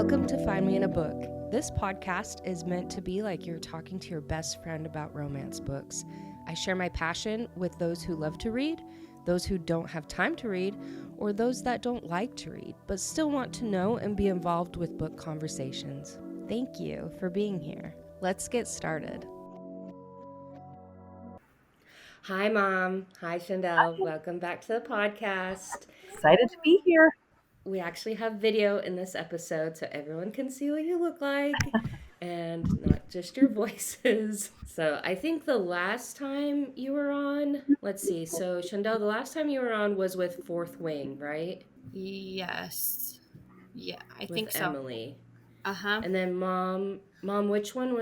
Welcome to Find Me in a Book. This podcast is meant to be like you're talking to your best friend about romance books. I share my passion with those who love to read, those who don't have time to read, or those that don't like to read, but still want to know and be involved with book conversations. Thank you for being here. Let's get started. Hi, Mom. Hi, Shandell. Welcome back to the podcast. Excited to be here. We actually have video in this episode so everyone can see what you look like and not just your voices. So I think the last time you were on, let's see. So Shandell, the last time you were on was with Fourth Wing, right? Yes. Yeah, I With think so. Emily. Uh-huh. And then Mom, which one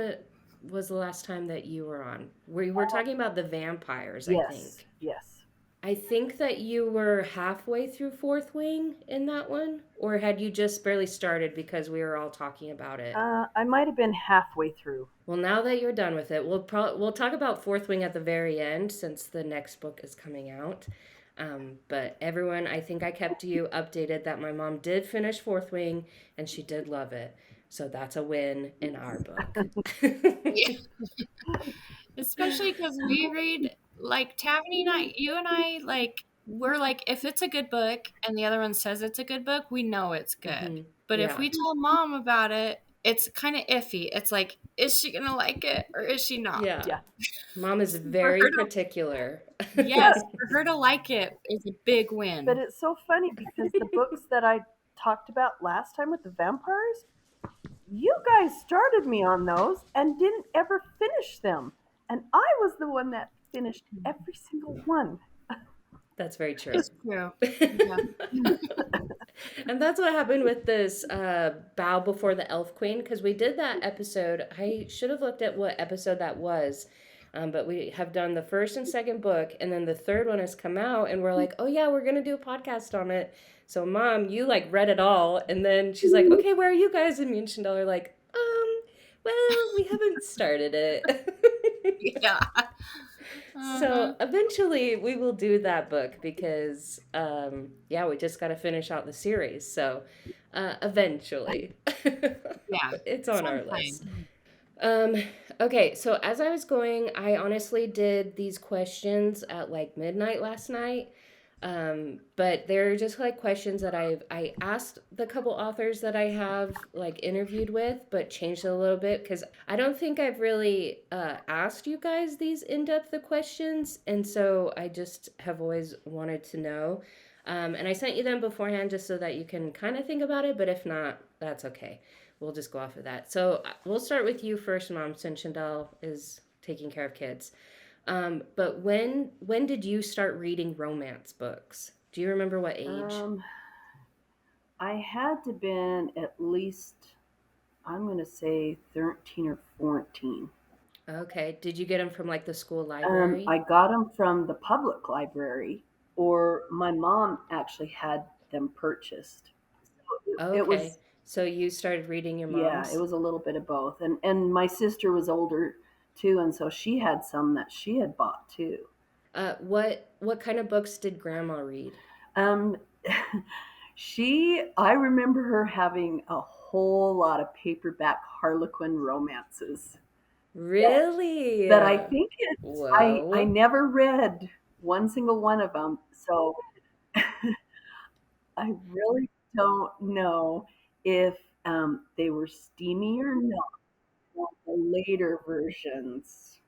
was the last time that you were on? We were talking about the vampires, I think. Yes. I think that you were halfway through Fourth Wing in that one, or had you just barely started because we were all talking about it? I might have been halfway through. Well, now that you're done with it, we'll talk about Fourth Wing at the very end since the next book is coming out. But everyone, I think I kept you updated that my mom did finish Fourth Wing and she did love it. So that's a win in our book. Yeah. Especially because we read, like, Tammany and I, you and I, like, we're like, if it's a good book and the other one says it's a good book, we know it's good. Mhm. But if Yeah. we tell Mom about it, it's kind of iffy. It's like, is she going to like it or is she not? Yeah. Mom is For very her to, particular. yes, for her to like it is a big win. But it's so funny because the books that I talked about last time with the vampires, you guys started me on those and didn't ever finish them. And I was the one that finished every single one. That's very true. It's true. Yeah. And that's what happened with this Bow Before the Elf Queen, because we did that episode. I should have looked at what episode that was, but we have done the first and second book, and then the third one has come out, and we're like, oh yeah, we're going to do a podcast on it. So Mom, you like read it all, and then she's like, okay, where are you guys? And me and Chandel are like, well, we haven't started it. Yeah. So eventually we will do that book because, yeah, we just got to finish out the series. So eventually, Yeah. it's on our Sometime. list. Okay, so as I was going, I honestly did these questions at like midnight last night. But they're just like questions that I asked the couple authors that I have like interviewed with, but changed it a little bit because I don't think I've really asked you guys these in-depth questions, and so I just have always wanted to know. And I sent you them beforehand just so that you can kind of think about it, but if not, that's okay. We'll just go off of that. So we'll start with you first, Mom, since Chandel is taking care of kids. But when did you start reading romance books? Do you remember what age? I had to been at least, I'm going to say 13 or 14. Okay. Did you get them from like the school library? I got them from the public library, or my mom actually had them purchased. So it Okay. was, So you started reading your yeah, it mom's? was a little bit of both. And my sister was older too, and so she had some that she had bought too. What kind of books did Grandma read? Um, I remember her having a whole lot of paperback Harlequin romances Really? that I think I Whoa. never read one single one of them. So I really don't know if they were steamy or not. The later versions.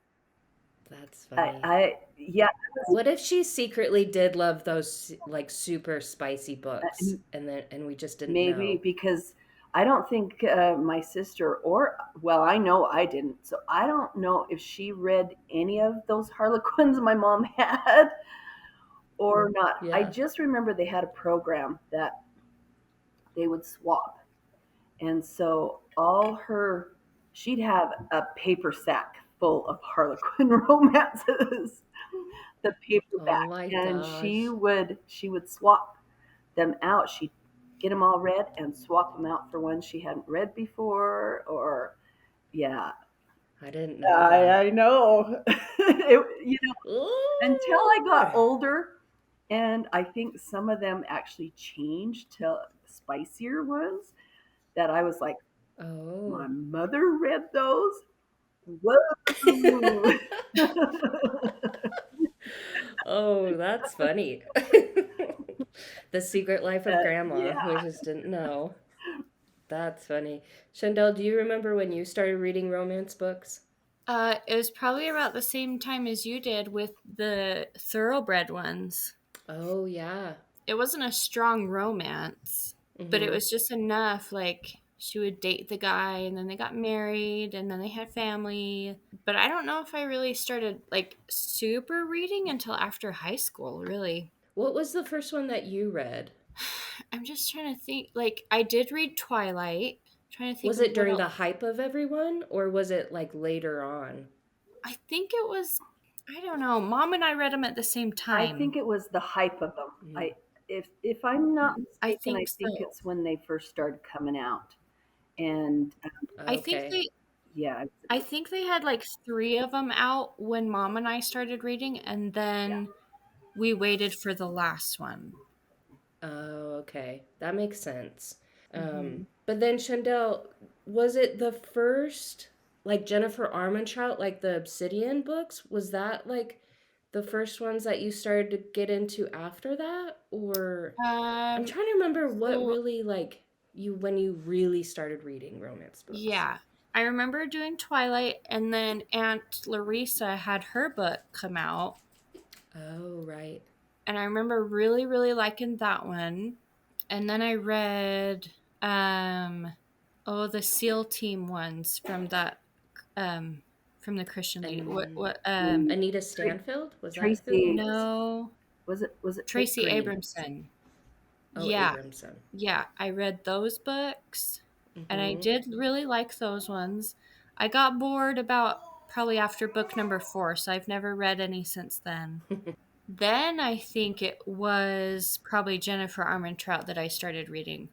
That's funny. Yeah, What if she secretly did love those like super spicy books uh, and we just didn't maybe know? because I don't think my sister well, I know I didn't. So I don't know if she read any of those Harlequins my mom had or not. I Yeah. just remember they had a program that they would swap. And so she'd have a paper sack full of Harlequin romances, the Oh paperback, my and gosh. she would swap them out. She'd get them all read and swap them out for ones she hadn't read before, or yeah, I didn't know that. I know. Until I Ooh. got older, and I think some of them actually changed to spicier ones. that I was like, my Oh. mother read those? Whoa. Oh, that's funny. The Secret Life of Grandma. Yeah. We just didn't know. That's funny. Chandel, do you remember when you started reading romance books? It was probably about the same time as you did with the thoroughbred ones. Oh, yeah. It wasn't a strong romance, but it Mm-hmm. was just enough. Like she would date the guy, and then they got married, and then they had family. But I don't know if I really started like super reading until after high school, really. What was the first one that you read? I'm just trying to think. Like I did read Twilight. Trying to think Was of it what during else. the hype of everyone, or was it like later on? I think it was. I don't know. Mom and I read them at the same I time. think it was the hype of them. Mm. If I'm not I mistaken, I think think so. it's when they first started coming out. And I think Okay. they yeah, I think they had like 3 of them out when Mom and I started reading, and yeah. then we waited for the last one. Oh, okay. That makes sense. Hmm. But then Chandel, was it the first like Jennifer Armentrout, like the Obsidian books? Was that like the first ones that you started to get into after that? Or I'm Um, trying to remember what so really like you when you really started reading romance books. yeah, I remember doing Twilight, and then Aunt Larissa had her book come out, Oh, right. and I remember really, really liking that one. And then I read, um, oh, the SEAL Team ones um, from the Christian lady. And What, And Anita Tra- Stanfield, was that who it Tracy, was? no, was it Tracy Tracy Green? Abramson. Oh, Yeah, Abramson. yeah, I read those books and I Mm-hmm. did really like those ones. I got bored about probably after book number 4, so I've never read any since then. Then I think it was probably Jennifer Armentrout that I started reading.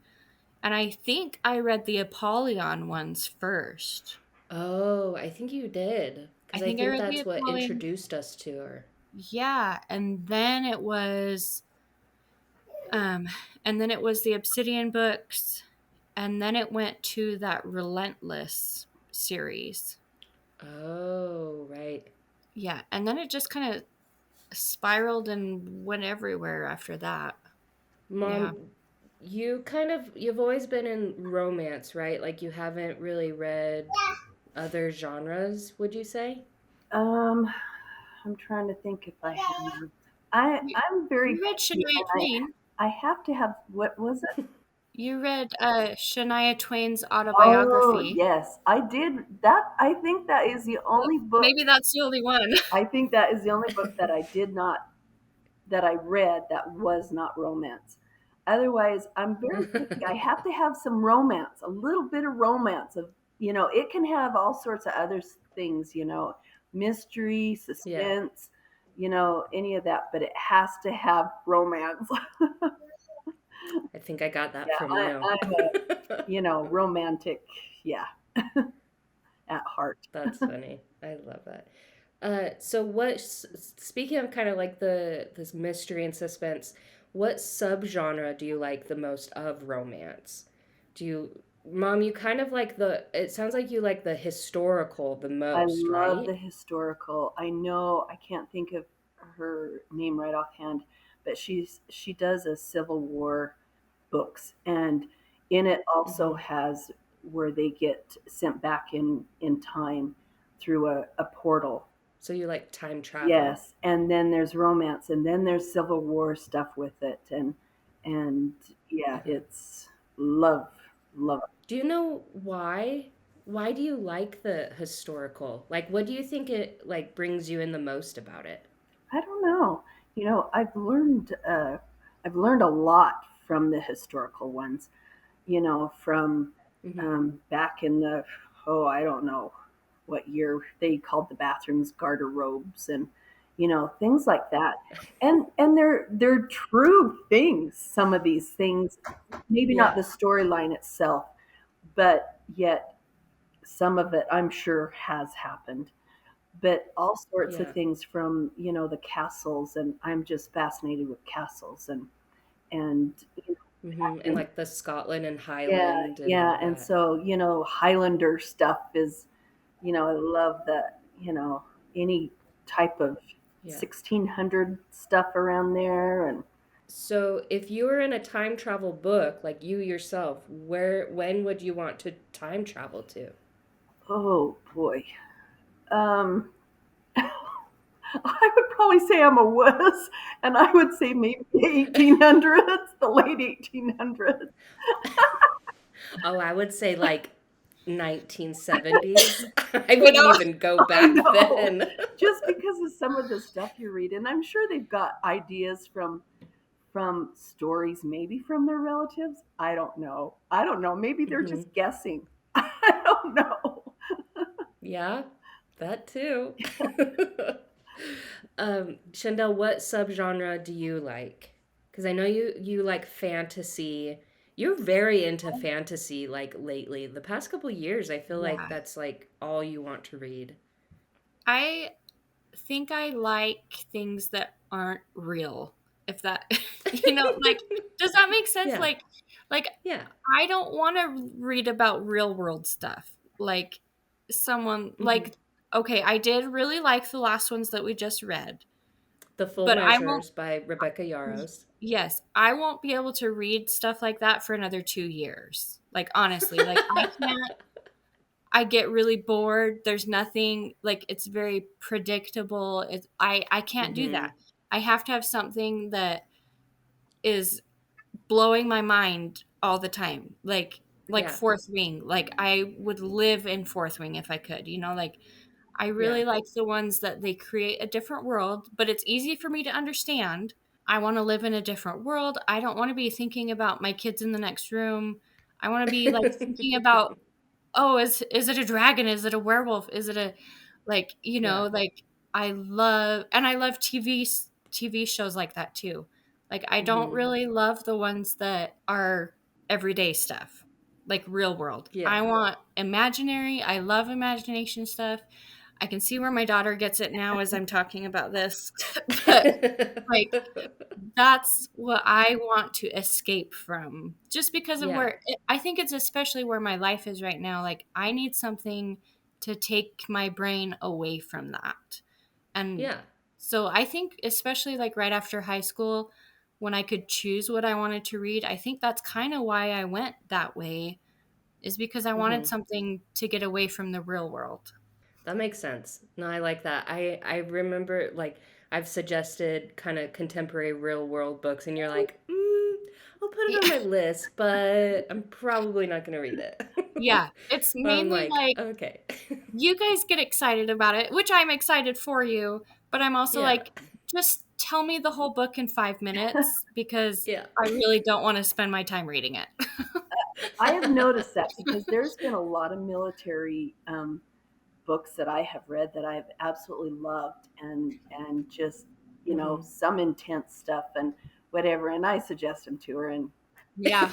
And I think I read the Apollyon ones first. Oh, I think you did. I Because I think I think read the that's what Apollyon. introduced us to her. Yeah, um and then it was the Obsidian books, and then it went to that Relentless series. Oh, right. Yeah, and then it just kind of spiraled and went everywhere after that. Yeah. Mom, you've always been in romance, right? Like you haven't really read other genres, would you say? Um, I'm trying to think if I have. You, I'm very you read picky, Shania and Twain. I have to have what was it? You read Shania Twain's Oh autobiography. yes, I did that. I think that is the Well, only book. maybe that's the only one. I think that is the only book that I did not that I read that was not romance. Otherwise, I'm very picky. I have to have some romance, a little bit of romance of, it can have all sorts of other things, mystery, Yeah, suspense, any of that, but it has to have romance. I think I got that Yeah, from you. I'm a, romantic, yeah, at heart. That's funny. I love that. So speaking of kind of like this mystery and suspense, what subgenre do you like the most of romance? Do you, Mom, you kind of like it sounds like you like the historical the I most, love right? the historical. I know I can't think of her name right offhand, but she does a Civil War books, and in it also Mm-hmm. has where they get sent back in time through a portal. So you like time travel. Yes, and then there's romance, and then there's Civil War stuff with it, and yeah, Uh-huh. it's love, love. Do you know why? Why do you like the historical? Like, what do you think it like brings you in the most about it? I don't know. I've learned a lot from the historical ones. From Mm-hmm. back in the, oh, I don't know what year they called the bathrooms garderobes, and things like that. And they're true things. Some of these things, maybe not Yeah, the storyline itself, but yet some of it I'm sure has happened. But all sorts of yeah. things from the castles, and I'm just fascinated with castles and And like the Scotland and Yeah, Highland and yeah. all And that. so, Highlander stuff is, I love that, any type of Yeah. 1600 stuff around there. And So if you were in a time travel book, like you yourself, when would you want to time travel to? oh boy. Um, I would probably say I'm a wuss, and I would say maybe 1800s, the late 1800s. Oh, I would say like 1970s. I You wouldn't know, even go I back know, then. just because of some of the stuff you read, and I'm sure they've got ideas from stories, maybe from their relatives. I don't know. I don't know. Maybe they're Hmm. just guessing. I don't know. Yeah, that too. Chandel, what subgenre do you like? Because I know you like fantasy. You're very into fantasy like lately. The past couple years, I feel like yeah. that's like all you want to read. I think I like things that aren't real. If that, like, does that make sense? Yeah. Like Yeah. I don't want to read about real world stuff. Like someone Hmm. like okay, I did really like the last ones that we just read, The Full but I won't. Measures by Rebecca Yarros. Yes, I won't be able to read stuff like that for another 2 years. Like honestly, like I can't. I get really bored. There's nothing like it's very predictable. I can't do Hmm. that. I have to have something that is blowing my mind all the time. Like Yeah. Fourth Wing. Like I would live in Fourth Wing if I could. Like I Yeah. really like the ones that they create a different world, but it's easy for me to understand. I want to live in a different world. I don't want to be thinking about my kids in the next room. I want to be like thinking about, oh, is it a dragon? Is it a werewolf? Is it a like, Yeah. like I love TV shows like that too. Like I don't Hmm. really love the ones that are everyday stuff, like real world. Yeah. I want imaginary. I love imagination stuff. I can see where my daughter gets it now as I'm talking about this. But like that's what I want to escape from just because of Yeah. I think it's especially where my life is right now. Like I need something to take my brain away from that. And Yeah. so I think especially like right after high school when I could choose what I wanted to read, I think that's kind of why I went that way is because I wanted Hmm. something to get away from the real world. That makes sense. No, I like that. I remember like I've suggested kind of contemporary real world books, and you're like, I'll put it Yeah. on my list, but I'm probably not gonna read it. Yeah, it's But I'm mainly like, like okay. you guys get excited about it, which I'm excited for you, but I'm also Yeah. like, just tell me the whole book in 5 minutes because Yeah. I really don't want to spend my time reading it. I have noticed that because there's been a lot of military books that I have read that I've absolutely loved, and just Hmm. some intense stuff and whatever. And I suggest them to her, and Yeah.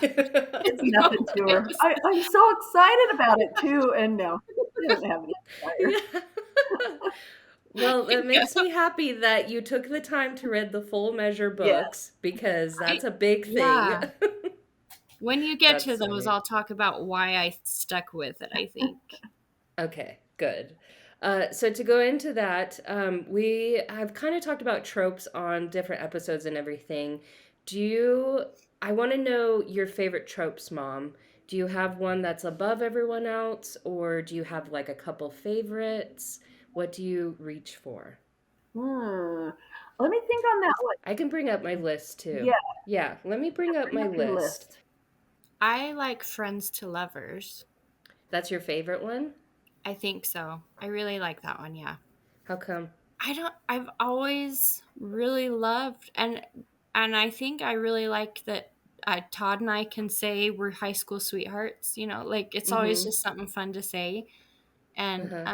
it's No, nothing to her. it's I'm so excited about it too, and no, she doesn't have any desire. Yeah. Well, that yeah, makes me happy that you took the time to read the full measure Yes, books because I that's a big thing. yeah. When you get to That's those, funny. I'll talk about why I stuck with it, I think. Okay, good. So to go into that, we have kind of talked about tropes on different episodes and everything. Do you? I want to know your favorite tropes, Mom. Do you have one that's above everyone else, or do you have like a couple favorites? What do you reach for? hmm. Let me think on that one. I can bring up my list too. Yeah, Yeah, let me bring up bring my up your list. list. I like Friends to Lovers. That's your favorite one? I think so. I really like that one, yeah. How come? I've always really loved and I think I really like that Todd and I can say we're high school sweethearts, like it's always Mm-hmm. just something fun to say. And Uh-huh.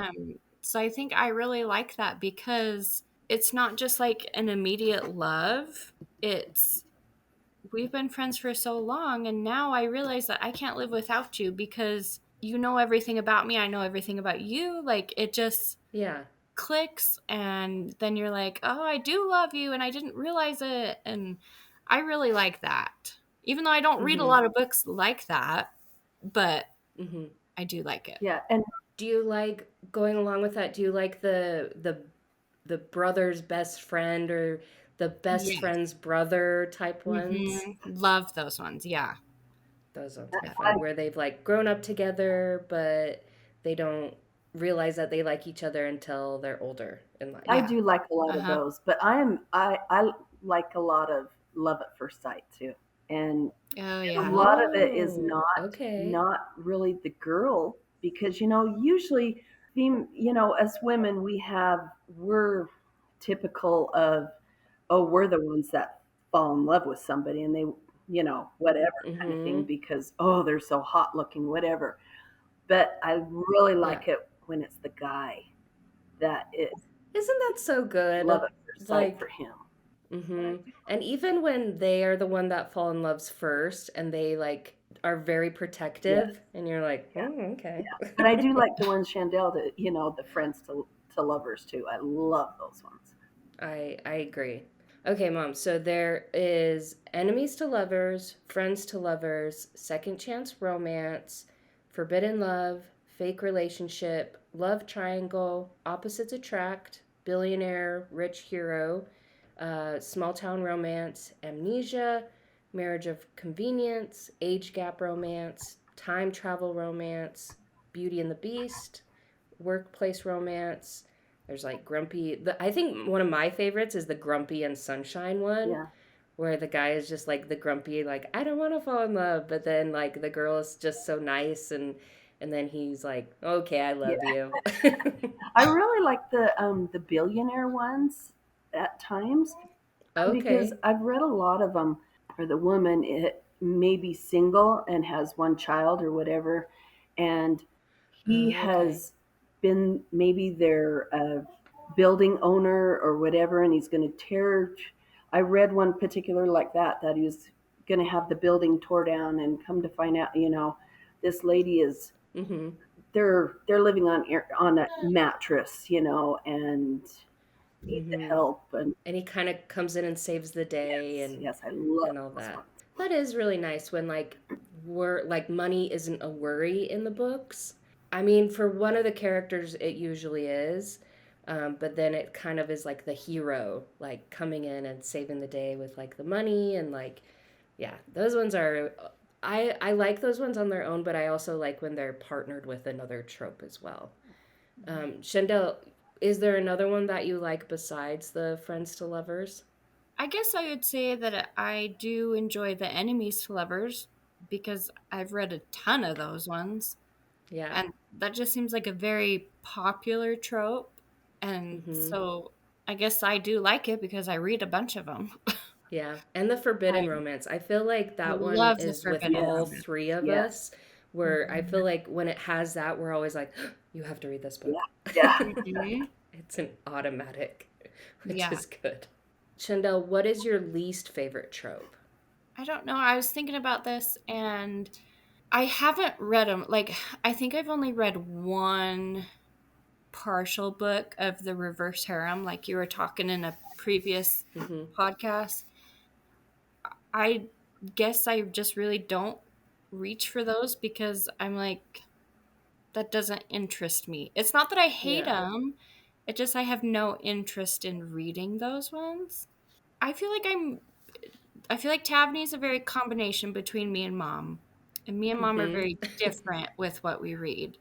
so I think I really like that because it's not just like an immediate love. It's we've been friends for so long and now I realize that I can't live without you because you know everything about me, I know everything about you. Like it just Yeah. clicks and then you're like, "Oh, I do love you and I didn't realize it." And I really like that. Even though I don't read a Mhm. lot of books like that, but Mhm. I do like it. Yeah, and Do you like going along with that? Do you like the brother's best friend or the best Yes. friend's brother type ones? Love those ones. Yeah. Those ones are I, fun, where they've like grown up together, but they don't realize that they like each other until they're older in I life. Yeah. do like a lot of Uh-huh. those, but I like a lot of love at first sight too, and Oh a yeah. lot of it is Oh, okay. not really the girl because usually as women we're typical of, oh, we're the ones that fall in love with somebody and they whatever kind of thing Mhm. because, oh, they're so hot looking, whatever. But I really Yeah. like it when it's the guy that is Isn't that so love good? at first sight for Like, him. mhm. And even when they are the one that fall in loves first and they like are very Yes, protective and you're like, yeah, "Oh, okay." yeah. But I do like the ones Chandel, the friends to lovers too. I love those ones. I agree. Okay, mom. So there is enemies to lovers, friends to lovers, second chance romance, forbidden love, fake relationship, love triangle, opposites attract, billionaire, rich hero, small town romance, amnesia, marriage of convenience, age gap romance, time travel romance, Beauty and the Beast, workplace romance. There's like grumpy. I think one of my favorites is the grumpy and sunshine one, Yeah, where the guy is just like the grumpy, like I don't want to fall in love, but then like the girl is just so nice, and then he's like, okay, I yeah. love you. I really like the billionaire ones at times because Okay. I've read a lot of them where the woman may be single and has one child or whatever, and he Okay. has been maybe their building owner or whatever, and he's going to tear. I read one particular like that he was going to have the building tore down, and come to find out, this lady is Mm-hmm. they're living on a mattress, and need the Mm-hmm. help. And And he kind of comes in and saves the day yes, and yes, I love and all those that. ones. That is really nice when like money isn't a worry in the books. I mean, for one of the characters, it usually is. But then it kind of is like the hero, like coming in and saving the day with like the money and like, yeah, those ones are. I like those ones on their own, but I also like when they're partnered with another trope as well. Shandell, is there another one that you like besides the friends to lovers? I guess I would say that I do enjoy the enemies to lovers because I've read a ton of those ones. Yeah. And that just seems like a very popular trope. And Mm-hmm. so I guess I do like it because I read a bunch of them. Yeah, and the forbidden I, romance. I feel like I that one love the is with forbidden Yes, all romance. three of yes, us, where I feel Mhm. like when it has that, we're always like, you have to read this yeah, book. yeah. Mhm. It's an automatic, which Yeah. is good. Chandel, what is your least favorite trope? I don't know. I was thinking about this and I haven't read them. Like, I think I've only read one partial book of the reverse harem, like you were talking in a previous Mm-hmm. podcast. I guess I just really don't reach for those because I'm like, that doesn't interest me. It's not that I hate Yeah. them, it just I have no interest in reading those ones. I feel like I feel like Taverny is a very combination between me and mom. And me and mom are Mm-hmm. very different with what we read.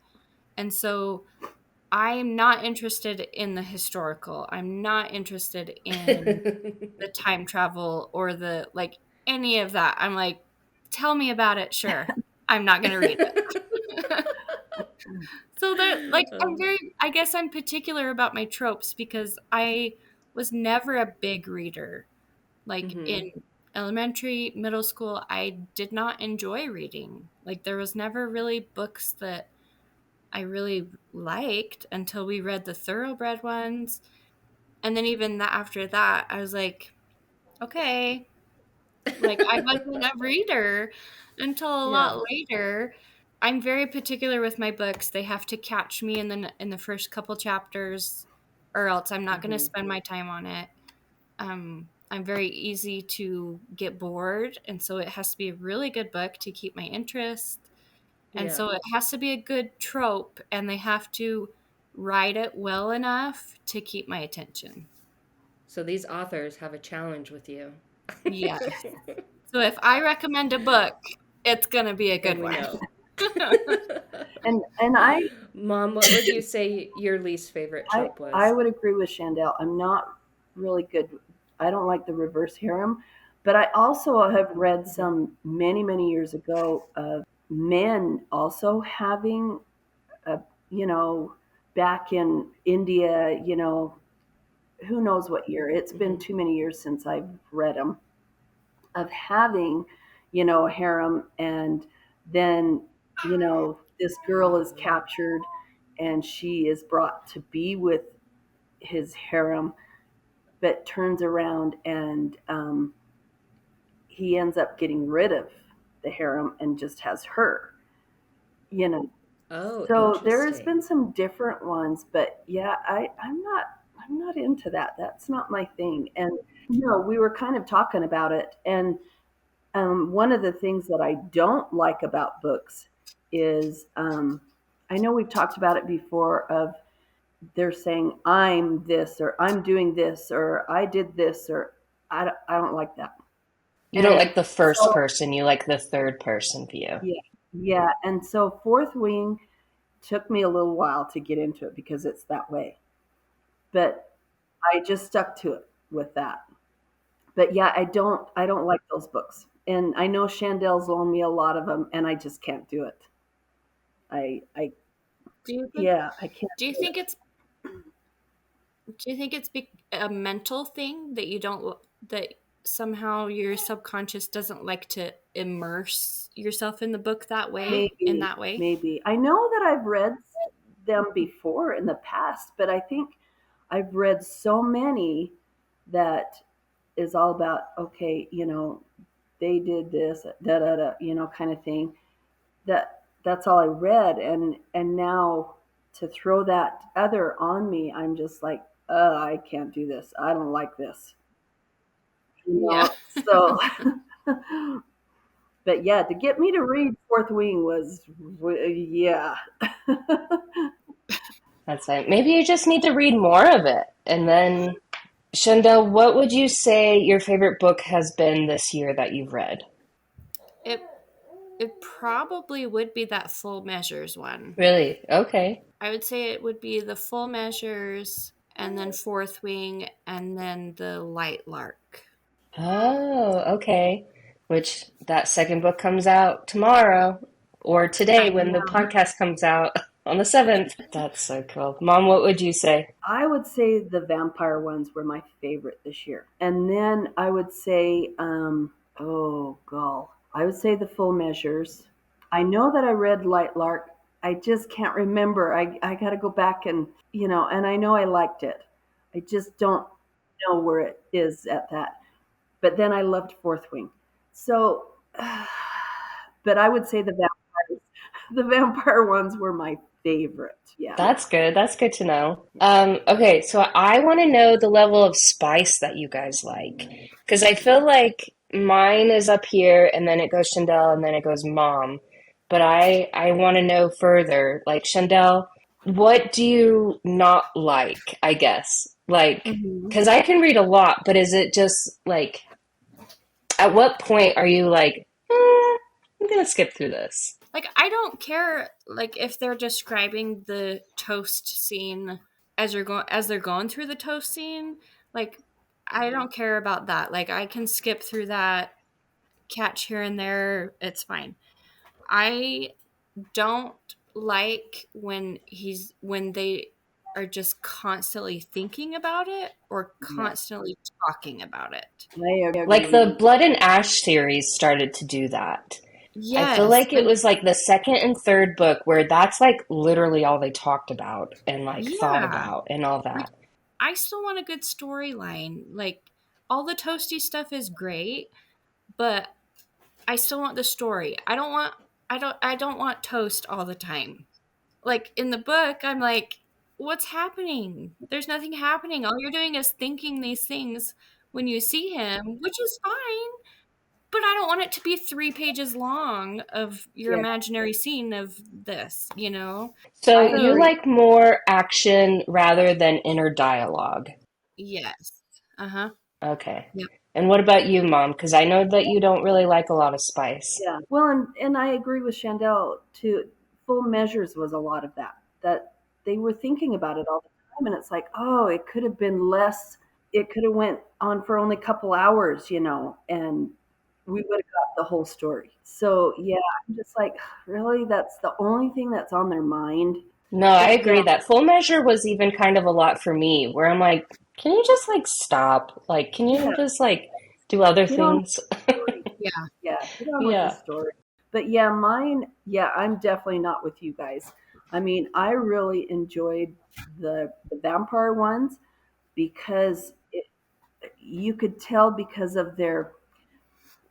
And so I'm not interested in the historical. I'm not interested in the time travel or the like any of that. I'm like, tell me about it, sure. I'm not gonna read it. So that like I'm Um, very I guess I'm particular about my tropes because I was never a big reader. Like mm-hmm. in elementary, middle school, I did not enjoy reading. Like there was never really books that I really liked until we read the thoroughbred ones. And then even after that, I was like, okay, like I wasn't a reader until a Yeah. lot later. I'm very particular with my books. They have to catch me in the first couple chapters, or else I'm not going to Mm-hmm. spend my time on it. I'm very easy to get bored, and so it has to be a really good book to keep my interest. And Yeah. so it has to be a good trope, and they have to write it well enough to keep my attention. So these authors have a challenge with you. Yes. So if I recommend a book, it's going to be a Then good we one. know. And Mom, what would you say your least favorite trope I was? would agree with Chandel. I'm not really good. I don't like the reverse harem, but I also have read Mhm. some many years ago of men also having a, you know, back in India, who knows what year. It's been Mhm. too many years since I've read them, of having, a harem, and then, this girl is Mhm. captured and she is brought to be with his harem, but turns around and he ends up getting rid of the harem and just has her, you know. Oh, So there has been interesting. some different ones, but yeah, I'm not into that. That's not my thing. And we were kind of talking about it, and one of the things that I don't like about books is, I know we've talked about it before, of they're saying I'm this, or I'm doing this, or I did this, or I don't like that. You don't And like the first so person, you like the third person view. yeah, yeah. And so Fourth Wing took me a little while to get into it because it's that way. But I just stuck to it with that. But yeah, I don't like those books. And I know Chandel's loaned me a lot of them, and I just can't do it. I Do you think yeah, I can't do you do think it. it's a mental thing that you don't that somehow your subconscious doesn't like to immerse yourself in the book that way, in Maybe, that way? maybe. I know that I've read them before in the past, but I think I've read so many that is all about, okay, they did this, da da da, kind of thing. That's all I read, and now to throw that other on me, I'm just like, I can't do this. I don't like this, you Yeah. know. So, but yeah, to get me to read Fourth Wing was, yeah. That's right. Maybe you just need to read more of it. And then, Shandell, what would you say your favorite book has been this year that you've read? It it probably would be that Full Measures one. Really? Okay. I would say it would be the Full Measures, and then Fourth Wing, and then the Light Lark. Oh, okay. Which that second book comes out tomorrow or today I when the know. podcast comes out on the 7th. That's so cool. Mom, what would you say? I would say the vampire ones were my favorite this year. And then I would say, oh, gall. I would say the full measures. I know that I read Light Lark. I just can't remember. I got to go back and, and I know I liked it. I just don't know where it is at that. But then I loved Fourth Wing. So, but I would say the vampire ones were my favorite. Yeah. That's good. That's good to know. Okay, so I want to know the level of spice that you guys like. Because I feel like mine is up here and then it goes Chandel and then it goes mom. But I want to know further. Like, Chandel, what do you not like, I guess? Like, Mhm. because I can read a lot, but is it just like, at what point are you like, I'm gonna skip through this? Like, I don't care, like, if they're describing the toast scene as they're going through the toast scene. Like, I don't care about that. Like, I can skip through that, catch here and there. It's fine. I don't like when they are just constantly thinking about it or Yeah. constantly talking about it. I Like the agree. Blood and Ash series started to do that. I feel Yes, like it and was like the second and third book where that's like literally all they talked about and like thought yeah, about and all like that. I still want a good storyline. Like, all the toasty stuff is great, but I still want the story. I don't want toast all the time. Like, in the book, I'm like, what's happening? There's nothing happening. All you're doing is thinking these things when you see him, which is fine, but I don't want it to be 3 pages long of your Yeah, imaginary scene of this, you know? So I you So, agree. like more action rather than inner dialogue. yes. Uh-huh. Okay. Yep. And what about you, Mom? Because I know that you don't really like a lot of spice. Yeah. Well, and I agree with Chandel too. Full Measures was a lot of that. That they were thinking about it all the time, and it's like, oh, it could have been less. It could have went on for only a couple hours, and we would have got the whole story. So yeah, I'm just like, really, that's the only thing that's on their mind. No, I But agree yeah, that Full Measure was even kind of a lot for me, where I'm like, can you just like stop? Like, can you yeah, just like do other get on things? with the story. Yeah. Yeah, get on with the Yeah. story. But yeah, mine, yeah, I'm definitely not with you guys. I mean, I really enjoyed the vampire ones because you could tell because of their,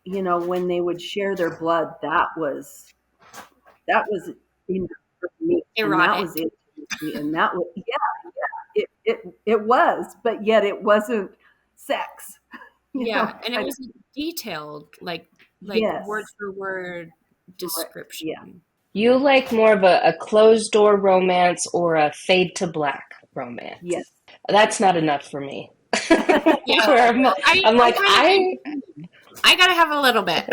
when they would share their blood, that was enough for me, and that was Erotic. it for me, and that was, yeah, it was, but yet it wasn't sex, Yeah, and it kind of. was detailed, like word Yes, for word correct. Yeah, description. You like more of a closed door romance or a fade to black romance. yes. That's not enough for me. Yeah. Where I'm I'm like, kind of in between. I gotta have a little bit.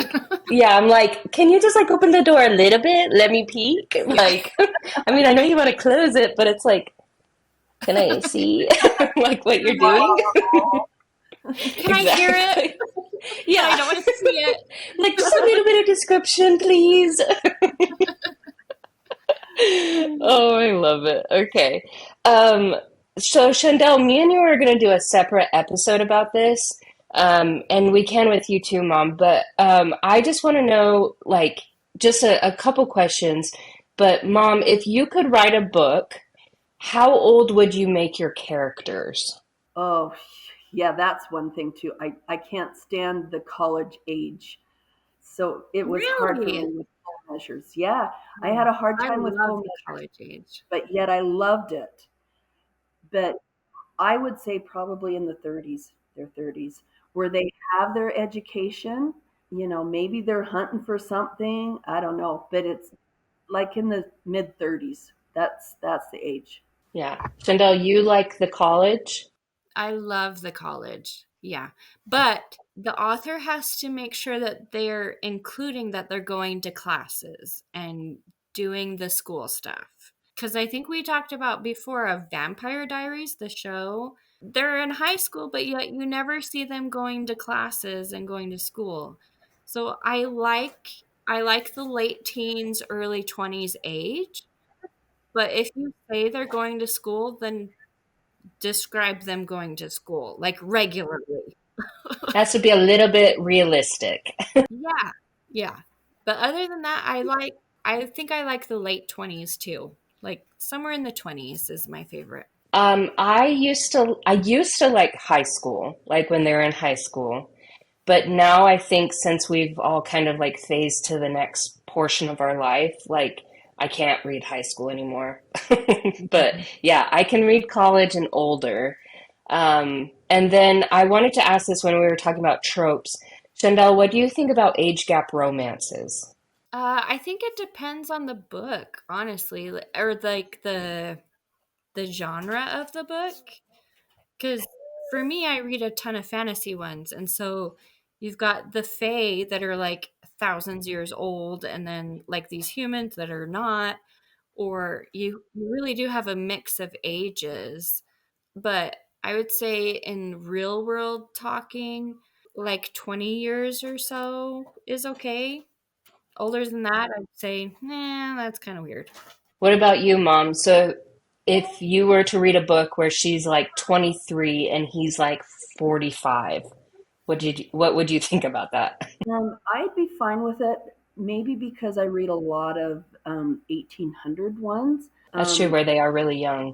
yeah, I'm like, can you just like open the door a little bit? Let me peek. Yeah. Like, I mean, I know you want to close it, but it's like, can I see like what you're doing? Can I hear it? Exactly. But I Yeah. don't want to see it. Like just a little bit of description, please. Oh, I love it. Okay. Um, so Chandel, me and you are going to do a separate episode about this. And we can with you too, Mom. But I just want to know, like, just a couple questions. But Mom, if you could write a book, how old would you make your characters? Oh, yeah, that's one thing too. I can't stand the college age. So it was hard for Really? me with Full Measures. Yeah, I had Oh, a hard I time with love Full the Measures, college age. but yet I loved it. But I would say probably in the 30s, their 30s, where they have their education. Maybe they're hunting for something. I don't know, but it's like in the mid 30s. That's the age. Yeah. Chandel, you like the college? I love the college. Yeah. But the author has to make sure that they're including that they're going to classes and doing the school stuff. Because I think we talked about before of Vampire Diaries, the show. They're in high school, but yet you never see them going to classes and going to school. So I like the late teens, early 20s age. But if you say they're going to school, then describe them going to school like regularly. Has to be a little bit realistic. Yeah. Yeah. But other than that, I think I like the late 20s too. Like somewhere in the 20s is my favorite. I used to like high school, like when they were in high school. But now I think since we've all kind of like phased to the next portion of our life, like I can't read high school anymore. But yeah, I can read college and older. And then I wanted to ask this when we were talking about tropes. Chandel, what do you think about age gap romances? I think it depends on the book, honestly, or like the genre of the book. Because for me, I read a ton of fantasy ones, and so you've got the Fae that are like thousands years old, and then like these humans that are not, or you really do have a mix of ages. But I would say in real world talking, like 20 years or so is okay. Older than that, I'd say, nah, that's kind of weird. What about you, Mom? So if you were to read a book where she's like 23 and he's like 45, what would you think about that? I'd be fine with it, maybe because I read a lot of 1800 ones, That's true, where they are really young.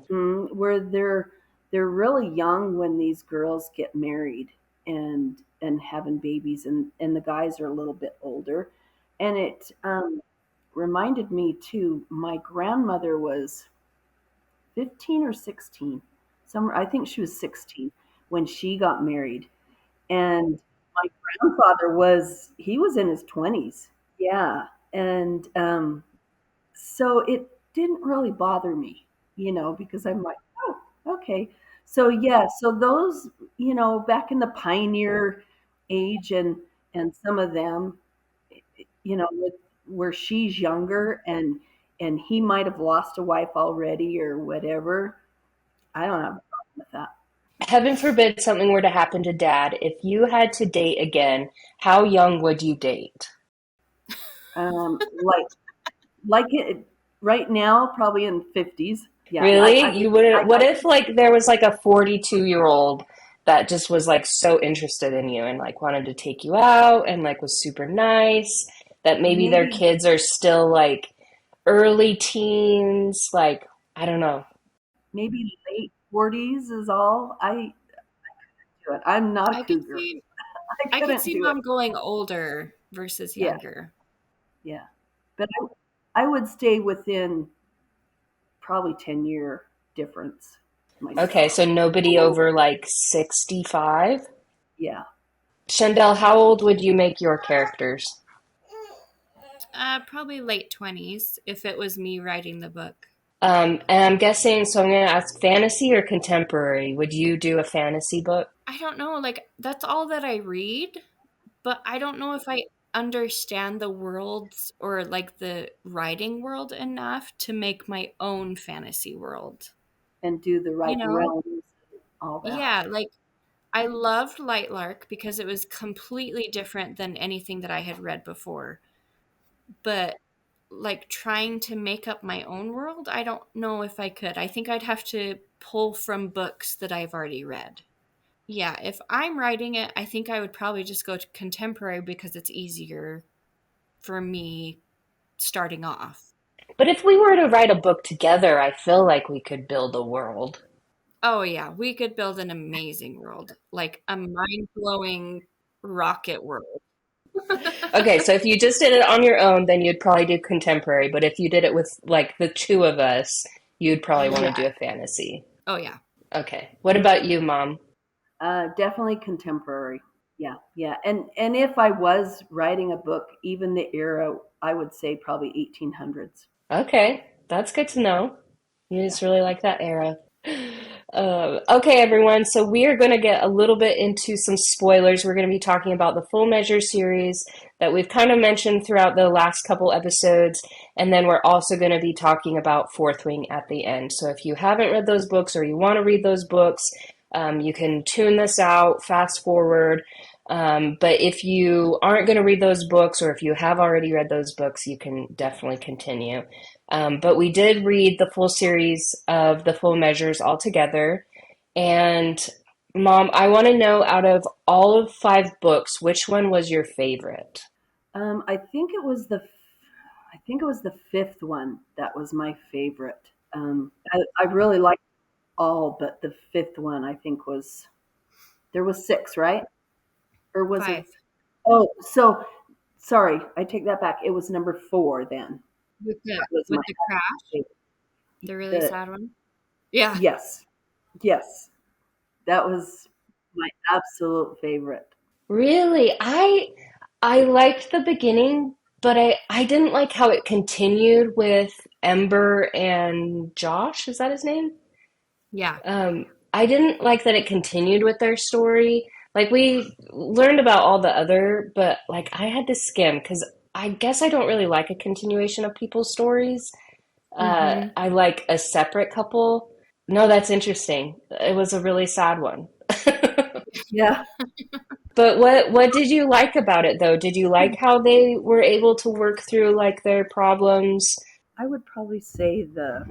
where they're really young when these girls get married and having babies, and the guys are a little bit older, and it reminded me too. My grandmother was 15 or 16, somewhere. I think she was 16 when she got married, And my grandfather was in his 20s. Yeah. And so it didn't really bother me, because I'm like, oh, okay. So yeah, so those, back in the pioneer age, and some of them, where she's younger, and he might have lost a wife already or whatever. I don't have a problem with that. Heaven forbid something were to happen to dad. If you had to date again, how young would you date? Like it right now, probably in 50s. Yeah, Really? You wouldn't, what I if like there was like a 42-year-old that just was like so interested in you and like wanted to take you out and like was super nice, that maybe their maybe kids are still like early teens, like I don't know. maybe late 40s is all I do it. I'm not a I could cougar. see I I could couldn't see do it. mom going older versus Yeah, younger. yeah. But I would stay within probably 10-year difference Okay, myself. so nobody over like 65? Yeah. Shandell, how old would you make your characters? Probably late 20s if it was me writing the book. And I'm guessing, so I'm going to ask fantasy or contemporary. Would you do a fantasy book? I don't know, like that's all that I read, but I don't know if I understand the worlds or like the writing world enough to make my own fantasy world. And do the You right know? realms, all that. Yeah, like I loved Lightlark because it was completely different than anything that I had read before. But like trying to make up my own world, I don't know if I could. I think I'd have to pull from books that I've already read. Yeah, if I'm writing it, I think I would probably just go to contemporary because it's easier for me starting off. But if we were to write a book together, I feel like we could build a world. Oh, yeah, we could build an amazing world, like a mind blowing rocket world. Okay, so if you just did it on your own, then you'd probably do contemporary. But if you did it with like the two of us, you'd probably want to Yeah. do a fantasy. Oh, yeah. Okay. What about you, Mom? Definitely contemporary. Yeah, yeah. And if I was writing a book, even the era, I would say probably 1800s. Okay, that's good to know. You Yeah. just really like that era. Okay, everyone. So we are going to get a little bit into some spoilers. We're going to be talking about the Full Measure series that we've kind of mentioned throughout the last couple episodes, and then we're also going to be talking about Fourth Wing at the end. So if you haven't read those books or you want to read those books, you can tune this out, fast forward. But if you aren't going to read those books, or if you have already read those books, you can definitely continue. But we did read the full series of the full measures all together. And Mom, I want to know out of all of five books, which one was your favorite? I think it was the fifth one that was my favorite. I really liked all, but the fifth one I think there was six, right? Or was it? 5. Oh, so sorry, I take that back. It was number four then. With That was my the crash, favorite. the really The sad one. Yeah. Yes, yes, that was my absolute favorite. Really? I liked the beginning, but I didn't like how it continued with Ember and Josh. Is that his name? Yeah. I didn't like that it continued with their story. Like we learned about all the other, but like I had to skim because I guess I don't really like a continuation of people's stories. Mhm. I like a separate couple. No, that's interesting. It was a really sad one. Yeah, But what did you like about it though? Did you like how they were able to work through like their problems? I would probably say the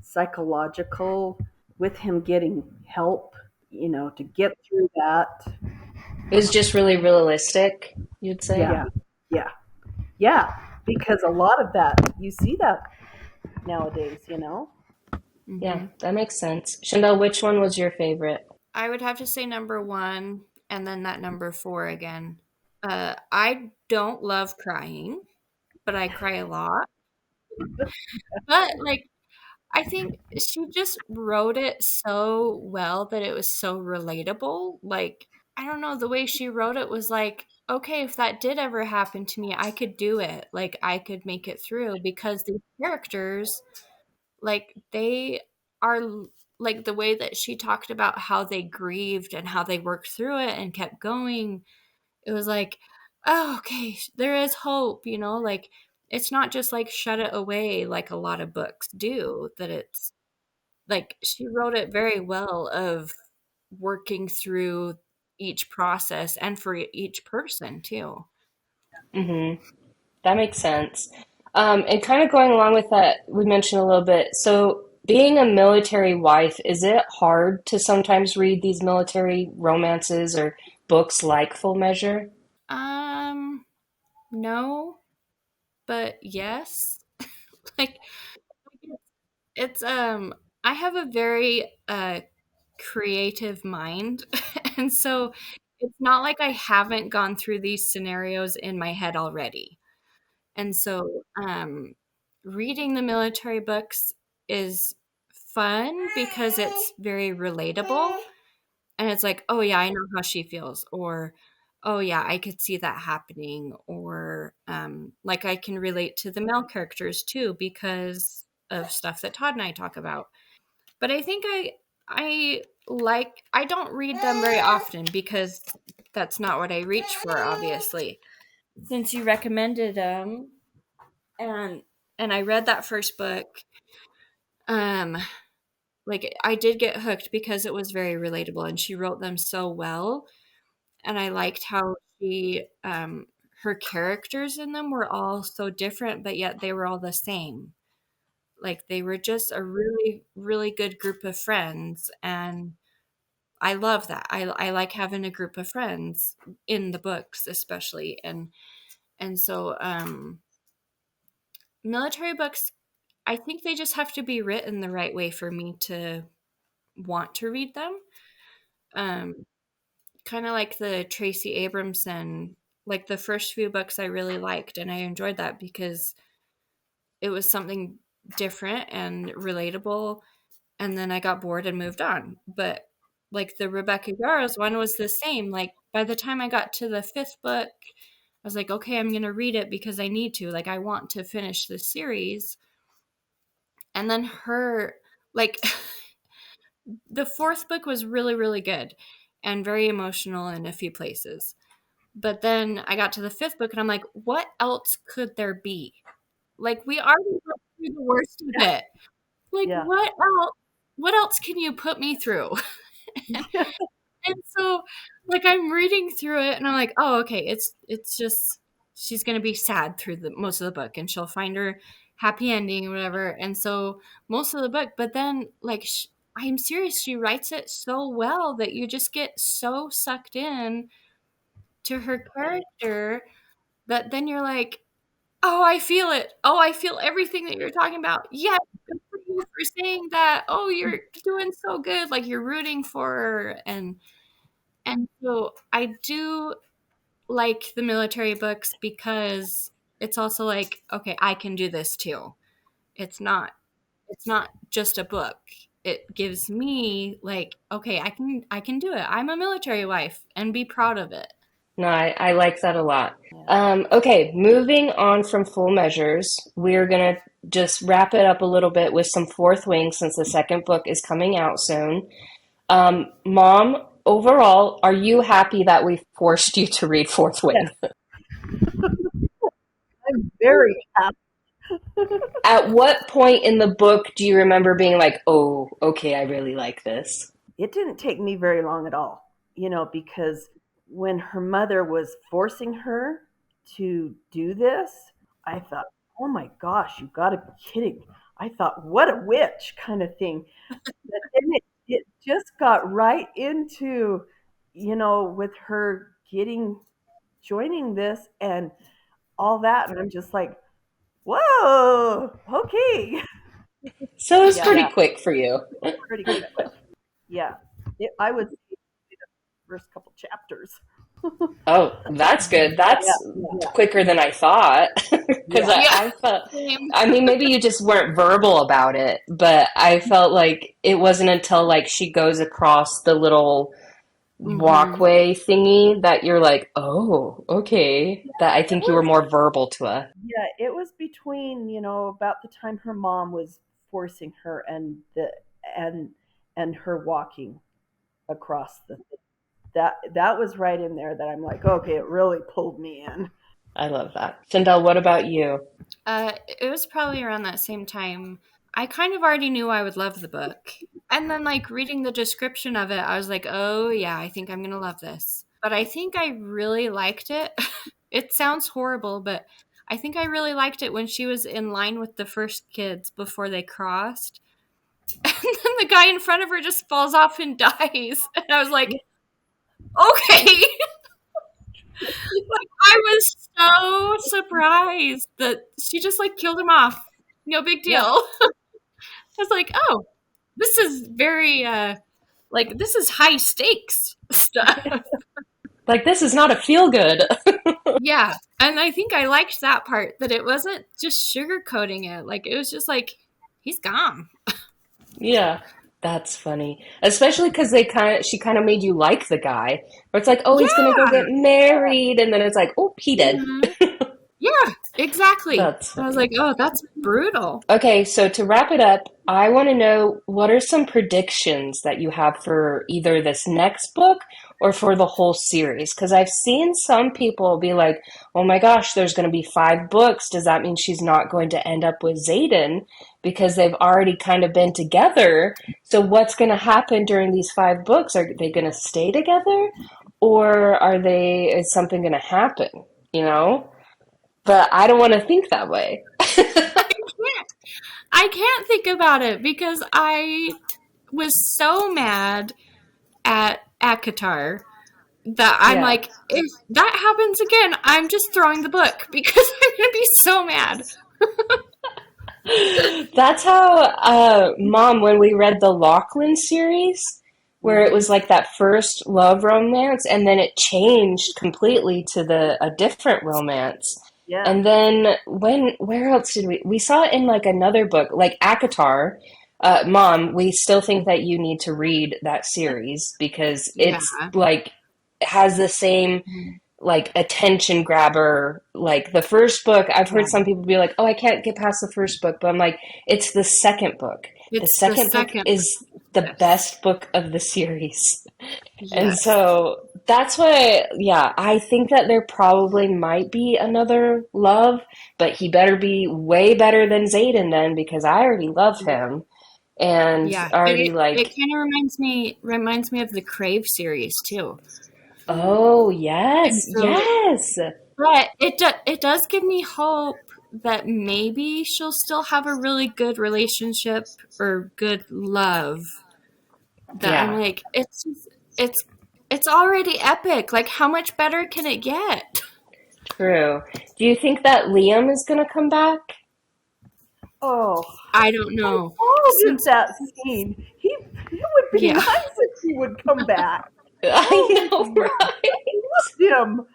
psychological with him getting help, to get through that. It was just really realistic, you'd say? Yeah, yeah, yeah. Because a lot of that, you see that nowadays. Yeah, Mhm. that makes sense. Chandel, which one was your favorite? I would have to say number 1 and then that number 4 again. I don't love crying, but I cry a lot. But like I think she just wrote it so well that it was so relatable. Like I don't know, the way she wrote it was like, okay, if that did ever happen to me, I could do it. Like I could make it through because these characters, like they are like the way that she talked about how they grieved and how they worked through it and kept going. It was like, oh, okay, there is hope, like it's not just like shut it away like a lot of books do, that it's like she wrote it very well of working through each process and for each person too. Mm-hmm. That makes sense. And kind of going along with that, we mentioned a little bit. So, being a military wife, is it hard to sometimes read these military romances or books like Full Measure? Um, no, but yes. Like it's I have a very creative mind. And so it's not like I haven't gone through these scenarios in my head already. And so reading the military books is fun because it's very relatable. And it's like, oh yeah, I know how she feels, or oh yeah, I could see that happening, or like I can relate to the male characters too because of stuff that Todd and I talk about. But I think I don't read them very often because that's not what I reach for, obviously. Since you recommended them, and I read that first book, um like I did get hooked because it was very relatable and she wrote them so well. And I liked how she her characters in them were all so different, but yet they were all the same. Like they were just a really, really good group of friends, and I love that. I like having a group of friends in the books, especially, and so military books. I think they just have to be written the right way for me to want to read them. Um, Kind of like the Tracy Abramson, like the first few books I really liked, and I enjoyed that because it was something different and relatable, and then I got bored and moved on. But like the Rebecca Yarros one was the same. Like by the time I got to the fifth book, I was like, okay, I'm gonna read it because I need to. Like I want to finish the series. And then her like the fourth book was really, really good and very emotional in a few places. But then I got to the fifth book and I'm like, what else could there be? Like we already went through the worst of it. Like Yeah. what else can you put me through? And so like I'm reading through it and I'm like, oh okay, it's just she's gonna be sad through the most of the book and she'll find her happy ending or whatever. And so most of the book, but then like I'm serious, she writes it so well that you just get so sucked in to her character that then you're like, oh, I feel it. Oh, I feel everything that you're talking about. Yes, good for you for saying that. Oh, you're doing so good. Like you're rooting for her. And so I do like the military books because it's also like, okay, I can do this too. It's not just a book. It gives me like, okay, I can do it. I'm a military wife and be proud of it. No, I like that a lot. Yeah. Okay, moving on from Full Measures, we're gonna just wrap it up a little bit with some Fourth Wing since the second book is coming out soon. Mom, overall, are you happy that we forced you to read Fourth Wing? Yes, I'm very happy. At what point in the book do you remember being like, oh, okay, I really like this? It didn't take me very long at all, because when her mother was forcing her to do this, I thought, oh my gosh, you gotta be kidding. I thought, what a witch kind of thing. But then it just got right into, with her joining this and all that. And I'm just like, whoa, okay. So it was Yeah, pretty quick for you. pretty quick. Yeah. I would say the first couple chapters. Oh, that's good. Yeah, That's yeah, quicker than I thought. Because yeah. Yeah. I felt, Same. I mean, maybe you just weren't verbal about it, but I felt like it wasn't until like she goes across the little Mm-hmm. walkway thingy that you're like, oh, okay. That I It think you were was, more verbal to us. yeah, it was between, about the time her mom was forcing her and and her walking across that was right in there that I'm like, okay, it really pulled me in. I love that. Sindel, what about you? It was probably around that same time. I kind of already knew I would love the book. And then, like, reading the description of it, I was like, oh, yeah, I think I'm going to love this. But I think I really liked it. It sounds horrible, but I think I really liked it when she was in line with the first kids before they crossed. And then the guy in front of her just falls off and dies. And I was like, okay. Like, I was so surprised that she just like killed him off. No big deal. Yeah, I was like, oh, this is very like this is high stakes stuff. Like, this is not a feel good. Yeah. And I think I liked that part that it wasn't just sugarcoating it. Like it was just like he's gone. Yeah, that's funny. Especially because she kind of made you like the guy. Where it's like, oh, he's gonna go Yeah. get married, and then it's like, oh, he did. Mhm. Yeah, exactly. That's I was funny. like, oh, that's brutal. Okay, so to wrap it up, I want to know what are some predictions that you have for either this next book or for the whole series? Because I've seen some people be like, oh my gosh, there's going to be 5 books. Does that mean she's not going to end up with Xaden? Because they've already kind of been together. So what's going to happen during these 5 books? Are they going to stay together? Or is something going to happen? You know? But I don't want to think that way. Yeah. I can't think about it because I was so mad at Qatar that I'm Yeah. like, if that happens again, I'm just throwing the book because I'm gonna be so mad. That's how, Mom, when we read the Lachlan series, where it hmm was like that first love romance, and then it changed completely to a different romance. yeah, And then where else did we saw it in like another book, like Akatar. Mom, we still think that you need to read that series because Yeah. it's like has the same like attention grabber. Like the first book, I've heard yeah, some people be like, "Oh, I can't get past the first book," but I'm like, it's the second book. The It's the second book second. is the Yes. best book of the series. And Yes. so that's why, yeah, I think that there probably might be another love, but he better be way better than Xaden then because I already love him and Yeah. already It like, kind of reminds me of the Crave series too. oh, yes, And so, yes. but it does give me hope that maybe she'll still have a really good relationship or good love. That I'm Yeah. like, it's it's already epic. Like, how much better can it get? True. Do you think that Liam is going to come back? oh, I don't know. oh, did Since that scene. It would be yeah, nice if he would come back. Oh I know, man, right? I loved him.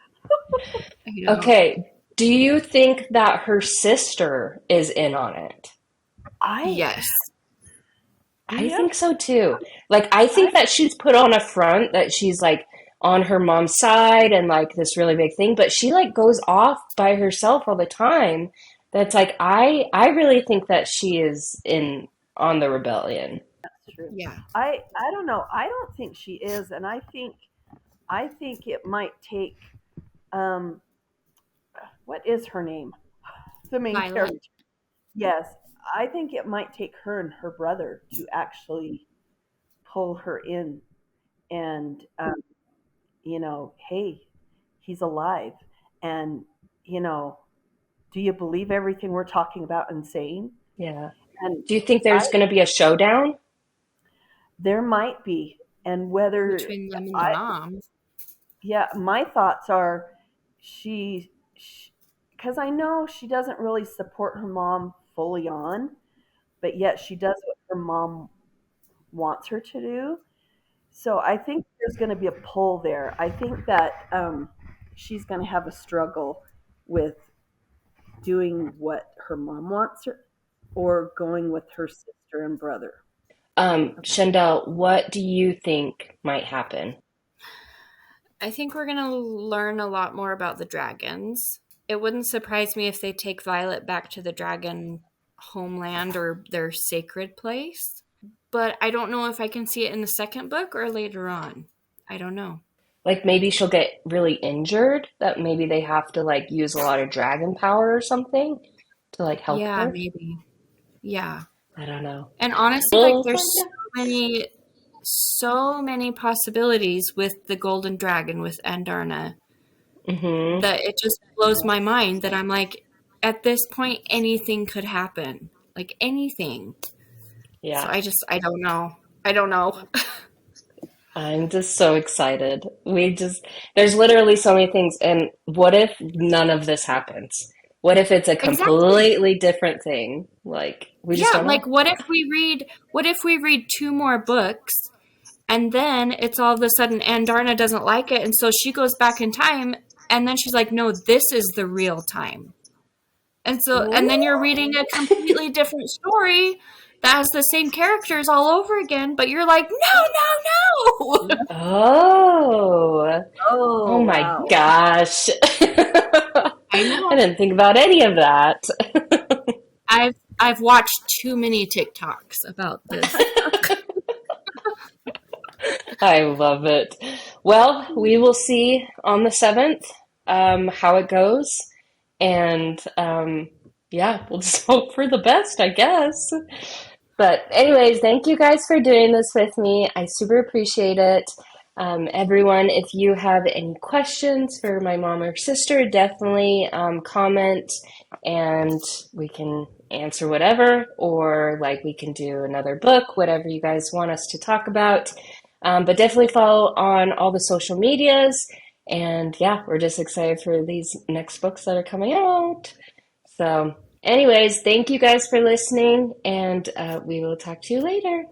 you know, Okay. Do you think that her sister is in on it? I yes, I yeah, think so too. Like, I I think that she's put on a front that she's like on her mom's side and like this really big thing, but she like goes off by herself all the time. That's like I really think that she is in on the rebellion. that's true. yeah, I don't know. I don't think she is, and I think it might take um what is her name? The main Violet. character. Yes, I think it might take her and her brother to actually pull her in and hey, he's alive, and you know, do you believe everything we're talking about and saying? Yeah. And Do you think I there's going to be a showdown? there might be, and whether Between them and the I mom. yeah, my thoughts are she because I know she doesn't really support her mom fully on, but yet she does what her mom wants her to do. So I think there's going to be a pull there. I think that she's going to have a struggle with doing what her mom wants her or going with her sister and brother. Shandell, what do you think might happen? I think we're gonna learn a lot more about the dragons. It wouldn't surprise me if they take Violet back to the dragon homeland or their sacred place. But I don't know if I can see it in the second book or later on. I don't know. Like maybe she'll get really injured, that maybe they have to like use a lot of dragon power or something to like help Yeah, her. maybe. Yeah. I don't know. And honestly, like We'll find there's out. so many possibilities with the golden dragon with Andarna Mm-hmm. that it just blows my mind that I'm like, at this point anything could happen. Like anything. So Yeah. I don't know. I don't know. I'm just so excited. There's literally so many things. And what if none of this happens? What if it's a Exactly. completely different thing? Like, we just Yeah, don't like know. what if we read two more books and then it's all of a sudden Andarna doesn't like it and so she goes back in time and then she's like, "No, this is the real time." And then you're Ooh. reading a completely different story that has the same characters all over again, but you're like, "No, no, no." Oh, oh Oh, my wow. gosh. I I know. didn't think about any of that. I've watched too many TikToks about this. I love it. Well, we will see on the 7th how it goes. And yeah, we'll just hope for the best, I guess. But, anyways, thank you guys for doing this with me. I super appreciate it. Everyone, if you have any questions for my mom or sister, definitely comment and we can answer whatever, or like we can do another book, whatever you guys want us to talk about. But definitely follow on all the social medias. And yeah, we're just excited for these next books that are coming out. So, anyways, thank you guys for listening, and we will talk to you later.